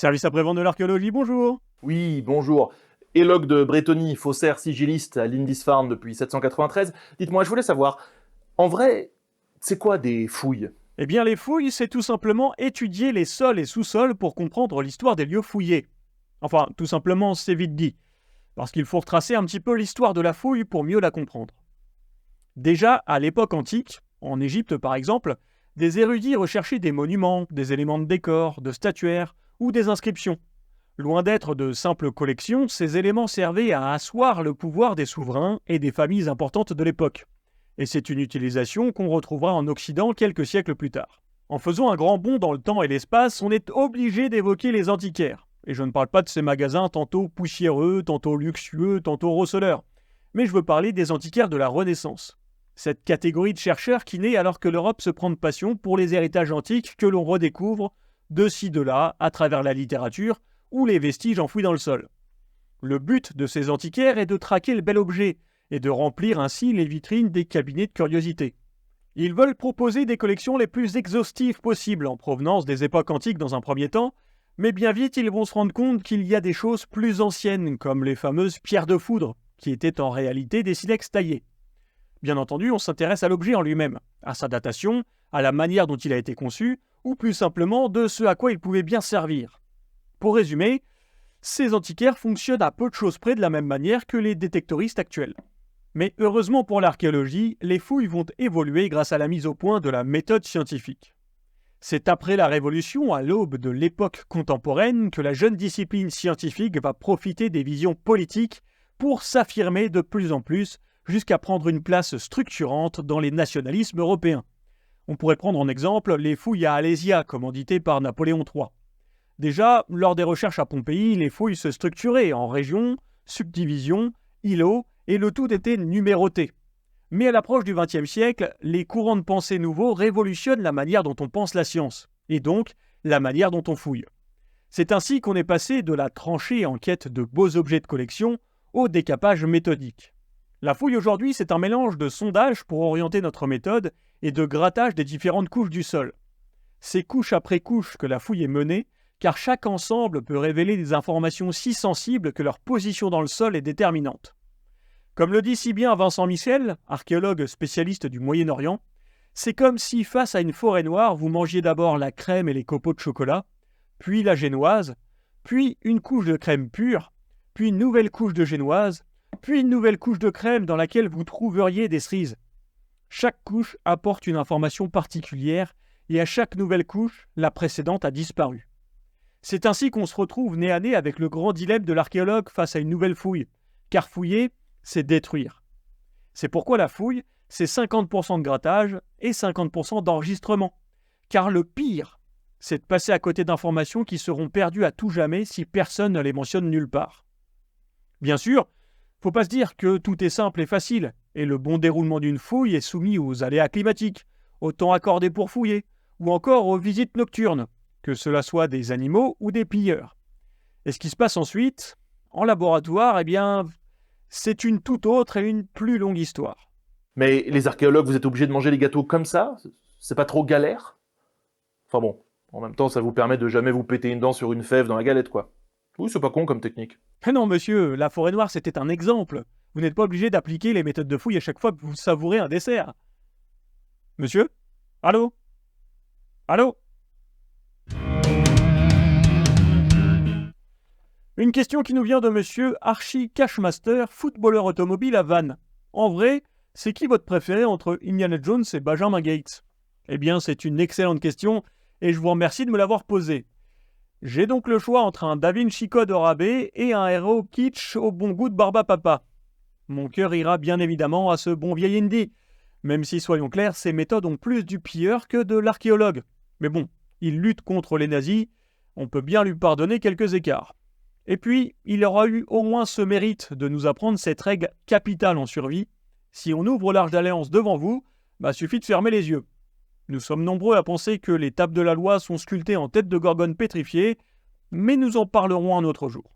Service après-vente de l'archéologie, bonjour. Oui, bonjour. Élogue de Brétonnie, faussaire sigilliste à Lindisfarne depuis 793. Dites-moi, je voulais savoir, en vrai, c'est quoi des fouilles? Eh bien, les fouilles, c'est tout simplement étudier les sols et sous-sols pour comprendre l'histoire des lieux fouillés. Enfin, tout simplement, c'est vite dit, parce qu'il faut retracer un petit peu l'histoire de la fouille pour mieux la comprendre. Déjà, à l'époque antique, en Égypte par exemple, des érudits recherchaient des monuments, des éléments de décor, de statuaires ou des inscriptions. Loin d'être de simples collections, ces éléments servaient à asseoir le pouvoir des souverains et des familles importantes de l'époque. Et c'est une utilisation qu'on retrouvera en Occident quelques siècles plus tard. En faisant un grand bond dans le temps et l'espace, on est obligé d'évoquer les antiquaires. Et je ne parle pas de ces magasins tantôt poussiéreux, tantôt luxueux, tantôt receleurs. Mais je veux parler des antiquaires de la Renaissance. Cette catégorie de chercheurs qui naît alors que l'Europe se prend de passion pour les héritages antiques que l'on redécouvre de ci de là à travers la littérature ou les vestiges enfouis dans le sol. Le but de ces antiquaires est de traquer le bel objet et de remplir ainsi les vitrines des cabinets de curiosité. Ils veulent proposer des collections les plus exhaustives possibles en provenance des époques antiques dans un premier temps, mais bien vite ils vont se rendre compte qu'il y a des choses plus anciennes comme les fameuses pierres de foudre, qui étaient en réalité des silex taillés. Bien entendu, on s'intéresse à l'objet en lui-même, à sa datation, à la manière dont il a été conçu, ou plus simplement de ce à quoi il pouvait bien servir. Pour résumer, ces antiquaires fonctionnent à peu de choses près de la même manière que les détectoristes actuels. Mais heureusement pour l'archéologie, les fouilles vont évoluer grâce à la mise au point de la méthode scientifique. C'est après la Révolution, à l'aube de l'époque contemporaine, que la jeune discipline scientifique va profiter des visions politiques pour s'affirmer de plus en plus jusqu'à prendre une place structurante dans les nationalismes européens. On pourrait prendre en exemple les fouilles à Alésia, commanditées par Napoléon III. Déjà, lors des recherches à Pompéi, les fouilles se structuraient en régions, subdivisions, îlots, et le tout était numéroté. Mais à l'approche du XXe siècle, les courants de pensée nouveaux révolutionnent la manière dont on pense la science, et donc la manière dont on fouille. C'est ainsi qu'on est passé de la tranchée en quête de beaux objets de collection au décapage méthodique. La fouille aujourd'hui, c'est un mélange de sondage pour orienter notre méthode et de grattage des différentes couches du sol. C'est couche après couche que la fouille est menée, car chaque ensemble peut révéler des informations si sensibles que leur position dans le sol est déterminante. Comme le dit si bien Vincent Michel, archéologue spécialiste du Moyen-Orient, c'est comme si face à une forêt noire, vous mangiez d'abord la crème et les copeaux de chocolat, puis la génoise, puis une couche de crème pure, puis une nouvelle couche de génoise, puis une nouvelle couche de crème dans laquelle vous trouveriez des cerises. Chaque couche apporte une information particulière et à chaque nouvelle couche, la précédente a disparu. C'est ainsi qu'on se retrouve nez à nez avec le grand dilemme de l'archéologue face à une nouvelle fouille, car fouiller, c'est détruire. C'est pourquoi la fouille, c'est 50% de grattage et 50% d'enregistrement. Car le pire, c'est de passer à côté d'informations qui seront perdues à tout jamais si personne ne les mentionne nulle part. Bien sûr, faut pas se dire que tout est simple et facile, et le bon déroulement d'une fouille est soumis aux aléas climatiques, au temps accordé pour fouiller, ou encore aux visites nocturnes, que cela soit des animaux ou des pilleurs. Et ce qui se passe ensuite, en laboratoire, eh bien, c'est une toute autre et une plus longue histoire. Mais les archéologues, vous êtes obligés de manger les gâteaux comme ça? C'est pas trop galère? Enfin bon, en même temps, ça vous permet de jamais vous péter une dent sur une fève dans la galette, quoi. Oui, c'est pas con comme technique. Mais non, monsieur, la forêt noire, c'était un exemple. Vous n'êtes pas obligé d'appliquer les méthodes de fouille à chaque fois que vous savourez un dessert. Monsieur? Allô? Allô? Une question qui nous vient de monsieur Archie Cashmaster, footballeur automobile à Vannes. En vrai, c'est qui votre préféré entre Indiana Jones et Benjamin Gates? Eh bien, c'est une excellente question et je vous remercie de me l'avoir posée. J'ai donc le choix entre un Da Vinci Code au rabais et un héros kitsch au bon goût de Barba Papa. Mon cœur ira bien évidemment à ce bon vieil Indy, même si, soyons clairs, ses méthodes ont plus du pilleur que de l'archéologue. Mais bon, il lutte contre les nazis, on peut bien lui pardonner quelques écarts. Et puis, il aura eu au moins ce mérite de nous apprendre cette règle capitale en survie. Si on ouvre l'Arche d'Alliance devant vous, suffit de fermer les yeux. Nous sommes nombreux à penser que les tables de la loi sont sculptées en tête de gorgone pétrifiée, mais nous en parlerons un autre jour.